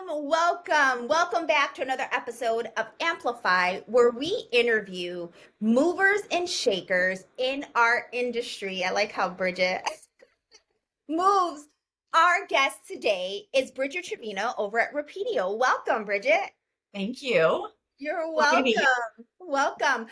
Welcome back to another episode of Amplify, where we interview movers and shakers in our industry. I like how Bridget moves. Our guest today is Bridget Trevino over at Rapidio. Welcome, Bridget. Thank you. You're Happy to be here. welcome.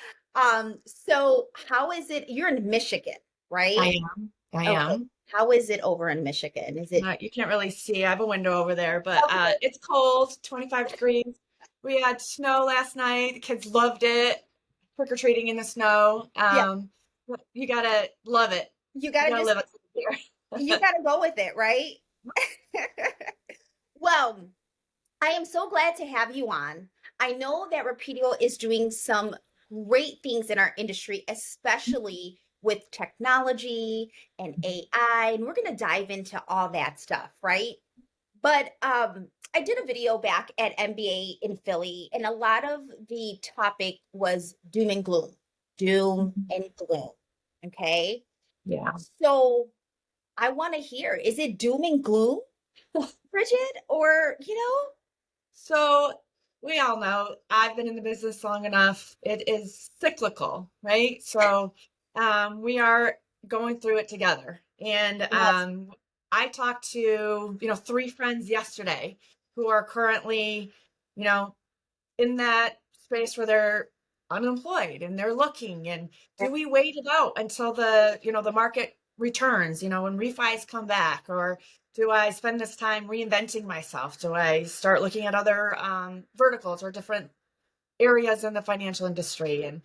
So how is it? You're in Michigan, right? I am. I Okay. am. How is it over in Michigan? Is it You can't really see. I have a window over there, but okay? it's cold, 25 degrees. We had snow last night. The kids loved it. Trick-or-treating in the snow. Yeah, But you gotta love it. you You gotta gotta just live it here. you gotta go with it, right? Well, I am so glad to have you on. I know that Rapidio is doing some great things in our industry, especially with technology and AI, and we're going to dive into all that stuff, right? But I did a video back at MBA in Philly, and a lot of the topic was doom and gloom, doom and gloom. Okay. Yeah. So I want to hear, is it doom and gloom, Bridget? Or, So we all know I've been in the business long enough. It is cyclical, right? So we are going through it together. And yes, I talked to, three friends yesterday who are currently, you know, in that space where they're unemployed and they're looking. And do we wait it out until the market returns, when refis come back? Or do I spend this time reinventing myself? Do I start looking at other verticals or different areas in the financial industry? And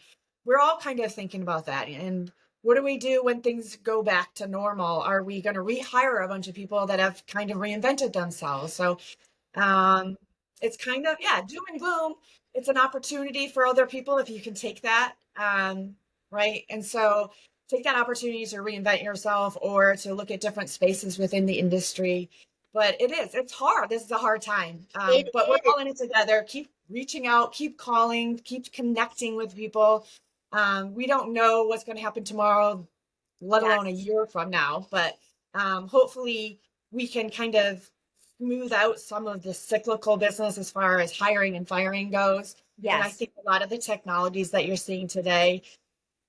we're all kind of thinking about that. And what do we do when things go back to normal? Are we going to rehire a bunch of people that have kind of reinvented themselves? So it's kind of, yeah, doom and gloom. It's an opportunity for other people if you can take that, right? And so take that opportunity to reinvent yourself or to look at different spaces within the industry. But it's hard. This is a hard time. it But we're is. all in it together. Keep reaching out, keep calling, keep connecting with people. We don't know what's going to happen tomorrow, let alone a Yes, year from now. But hopefully we can kind of smooth out some of the cyclical business as far as hiring and firing goes. And I yes. think a lot of the technologies that you're seeing today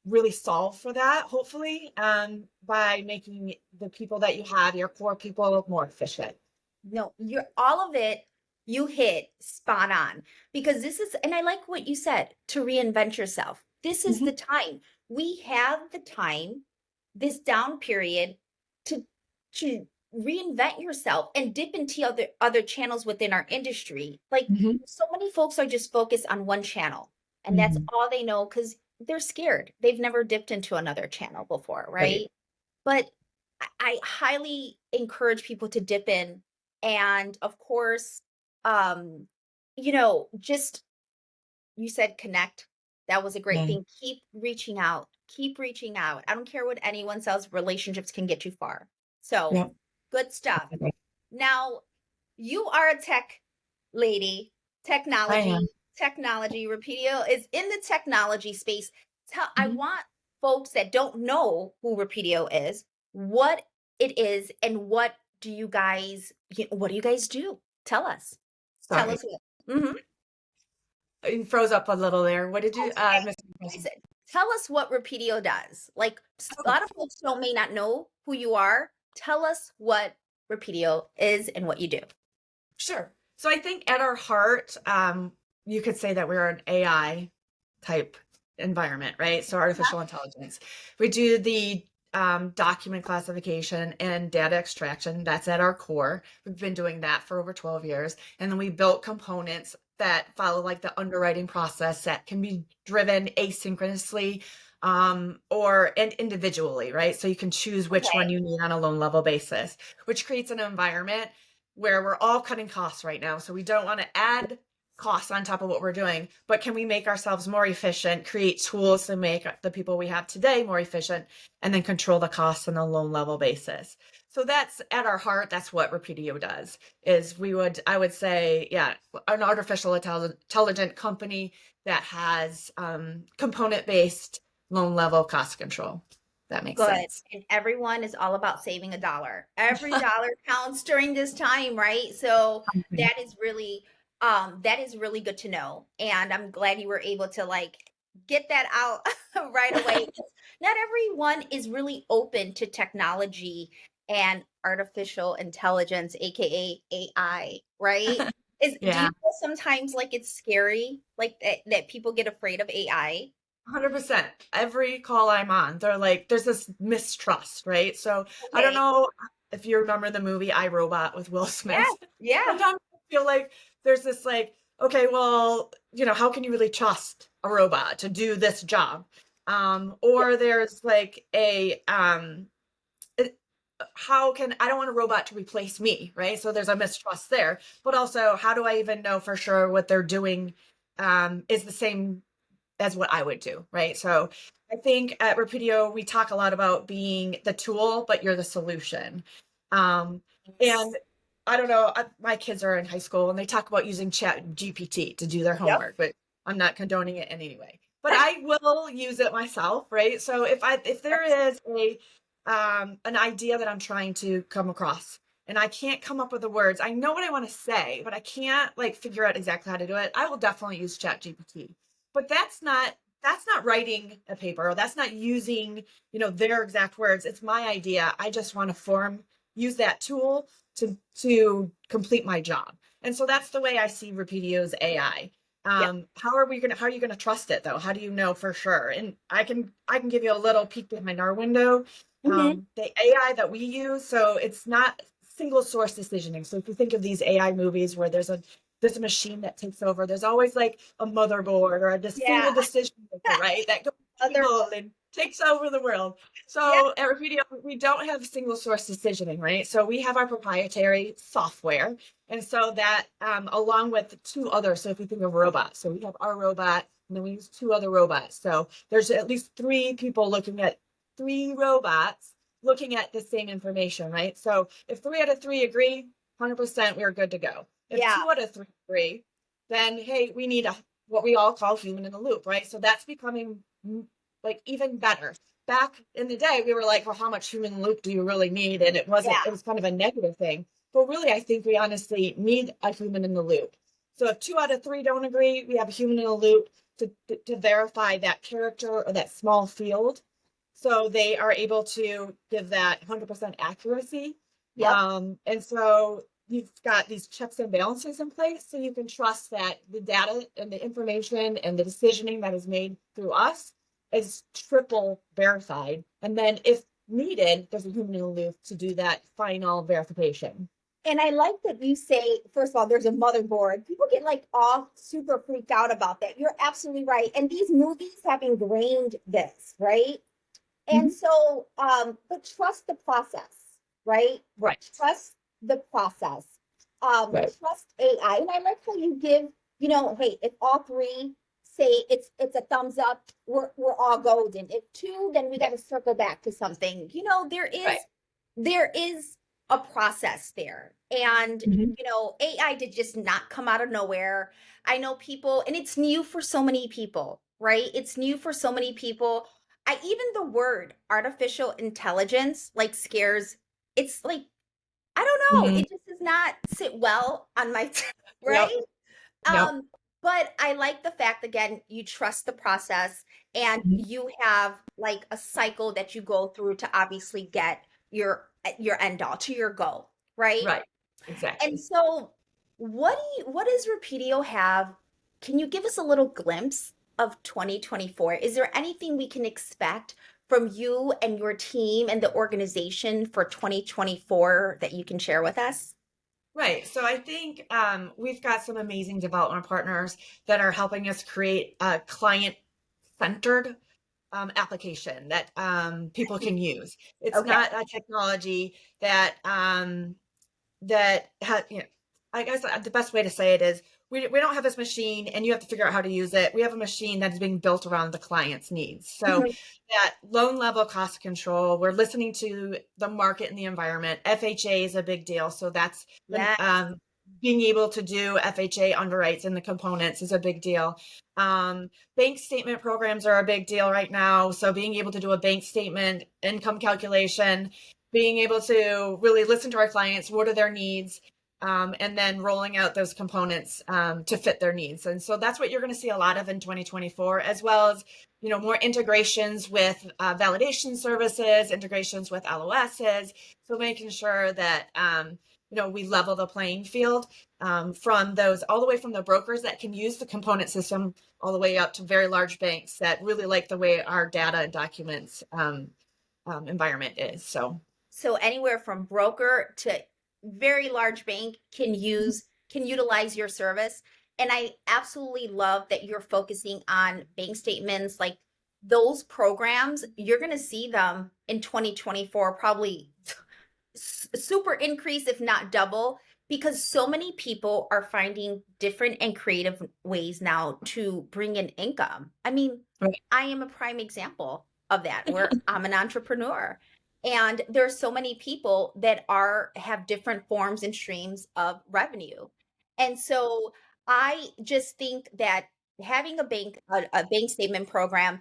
really solve for that, hopefully, by making the people that you have, your core people, more efficient. No, you're all of it, you hit spot on because this is, and I like what you said, to reinvent yourself. This is the Mhm. time. We have the time, this down period to to reinvent yourself and dip into other channels within our industry. Like Mhm. so many folks are just focused on one channel and that's Mhm. all they know because they're scared. They've never dipped into another channel before, Right. right? But I highly encourage people to dip in. And of course, um, just you said connect. That was a great Yeah. thing. Keep reaching out. Keep reaching out. I don't care what anyone says, relationships can get you far. So Yep. good stuff. Now, you are a tech lady, I technology, am. technology. Rapidio is in the technology space. I Mhm. want folks that don't know who Rapidio is, what it is, and what do you guys do? Tell us. Tell us Sorry. what. Mhm. You froze up a little there. What did you That's okay. miss the question? Listen, tell us what Rapidio does. Like a Oh, lot of folks don't may not know who you are. Tell us what Rapidio is and what you do. sure. So I think at our heart, you could say that we're an AI type environment, right? So artificial intelligence. We do the document classification and data extraction. That's at our core. We've been doing that for over 12 years. And then we built components that follow like the underwriting process that can be driven asynchronously or and individually, right? So you can choose which one Okay. you need on a loan level basis, which creates an environment where we're all cutting costs right now. So we don't want to add costs on top of what we're doing, but can we make ourselves more efficient, create tools to make the people we have today more efficient, and then control the costs on a loan level basis? So that's at our heart. That's what Rapidio does. I would say, yeah, an artificial intelligent company that has component based loan level cost control. that makes Good. sense. And everyone is all about saving a dollar. Every dollar counts during this time, right? So Mhm. that is really good to know. And I'm glad you were able to like get that out right away. Not everyone is really open to technology and artificial intelligence, aka AI, right? Do you Yeah. feel sometimes like it's scary, like that people get afraid of AI? 100%. Every call I'm on, they're like, there's this mistrust, right? So I don't Okay. know if you remember the movie I, Robot with Will Yeah. Smith. Yeah. Sometimes I feel like there's this like, okay, well, how can you really trust a robot to do this job? Or there's like it, I don't want a robot to replace me, right? So there's a mistrust there. But also, how do I even know for sure what they're doing is the same as what I would do, right? So I think at Rapidio, we talk a lot about being the tool, but you're the solution. Um, and I don't know, my kids are in high school and they talk about using Chat GPT to do their Yep. homework, but I'm not condoning it in any way. But I will use it myself, right? So if there is an idea that I'm trying to come across and I can't come up with the words, I know what I want to say, but I can't like figure out exactly how to do it, I will definitely use Chat GPT. But that's not writing a paper, or that's not using their exact words. It's my idea. I just want to use that tool to complete my job. And so that's the way I see Rapidio's AI. Yep. How are you gonna trust it though? How do you know for sure? And I can give you a little peek behind our window. Hmm. The AI that we use, so it's not single source decisioning. So if you think of these AI movies where there's a machine that takes over, there's always like a motherboard or a Yeah. single decision maker, right? That goes Other, evil and takes over the world. yeah. So at Rapidio, we don't have single source decisioning, right? So we have our proprietary software. And so that, along with two others, so if you think of robots, so we have our robot, and then we use two other robots. So there's at least three people looking at three robots looking at the same information, right? So if 3 out of 3 agree, 100% we're good to go. If Yeah. 2 out of 3 agree, then hey, we need what we all call human in the loop, right? So that's becoming like even better. Back in the day, we were like, well, how much human in the loop do you really need? And Yeah. it was kind of a negative thing. But really, I think we honestly need a human in the loop. So if 2 out of 3 don't agree, we have a human in the loop to verify that character or that small field. So they are able to give that 100% accuracy. Yep. And so you've got these checks and balances in place so you can trust that the data and the information and the decisioning that is made through us is triple verified. And then if needed, there's a human in the loop to do that final verification. And I like that you say, first of all, there's a motherboard. People get like all super freaked out about that. You're absolutely right. And these movies have ingrained this, right? And Mhm. so, but trust the process, right? Right. Trust the process. Right. Trust AI. And I like how you give, hey, if all three say it's a thumbs up, we're all golden. If two, then we got to circle back to something. Right. There is a process there. And Mhm. AI did just not come out of nowhere. I know people, and it's new for so many people, right? It's new for so many people. I even the word artificial intelligence like scares. It's like I don't know. Mhm. It just does not sit well on my Yep. right. Yep. But I like the fact again you trust the process and Mhm. you have like a cycle that you go through to obviously get your end all to your goal, right? Right. And Exactly. so what does Rapidio have? Can you give us a little glimpse of 2024? Is there anything we can expect from you and your team and the organization for 2024 that you can share with us? Right. So I think we've got some amazing development partners that are helping us create a client centered application that people can use. It's Okay. not a technology that I guess the best way to say it is we don't have this machine and you have to figure out how to use it. We have a machine that is being built around the client's needs. So Mhm. that loan level cost control, we're listening to the market and the environment. FHA is a big deal. So that's the Yes. being able to do FHA underwrites in the components is a big deal. Bank statement programs are a big deal right now. So being able to do a bank statement, income calculation, being able to really listen to our clients, what are their needs, and then rolling out those components to fit their needs. And so that's what you're going to see a lot of in 2024, as well as more integrations with validation services, integrations with LOSs. So making sure that we level the playing field from those all the way from the brokers that can use the component system all the way up to very large banks that really like the way our data and documents environment is. So anywhere from broker to very large bank can utilize your service. And I absolutely love that you're focusing on bank statements, like those programs. You're going to see them in 2024 probably super increase, if not double, because so many people are finding different and creative ways now to bring in income. I mean, Right. I am a prime example of that, where I'm an entrepreneur. And there's so many people that have different forms and streams of revenue. And so I just think that having a bank statement program,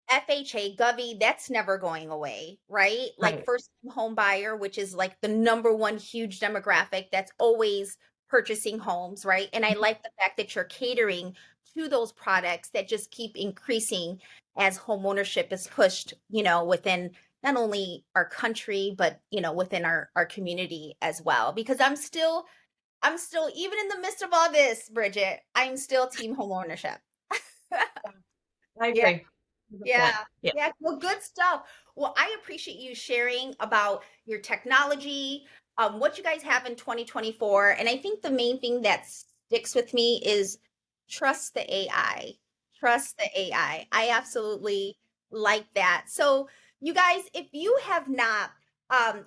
FHA, Govy, that's never going away, right? Like Right. first home buyer, which is like the number one huge demographic that's always purchasing homes, right? And I like the fact that you're catering to those products that just keep increasing as home ownership is pushed, within not only our country, but within our community as well. Because I'm still, even in the midst of all this, Bridget, I'm still team home ownership. I Yeah. agree. Yeah. 100%. Yeah. Yeah. Well, good stuff. Well, I appreciate you sharing about your technology, what you guys have in 2024. And I think the main thing that sticks with me is trust the AI. Trust the AI. I absolutely like that. So, you guys, if you have not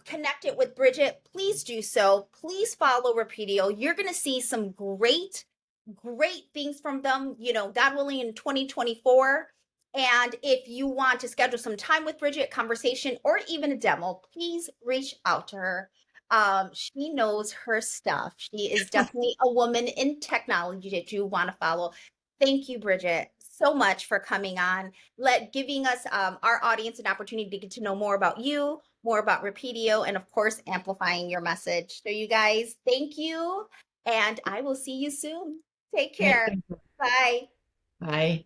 connected with Bridget, please do so. Please follow Rapidio. You're going to see some great things from them, God willing, in 2024. And if you want to schedule some time with Bridget, conversation, or even a demo, please reach out to her. She knows her stuff. She is definitely a woman in technology that you want to follow. Thank you, Bridget, so much for coming on, giving us our audience an opportunity to get to know more about you, more about Rapidio, and of course, amplifying your message. So, you guys, thank you, and I will see you soon. Take Right. care. Thank you. Bye. Bye.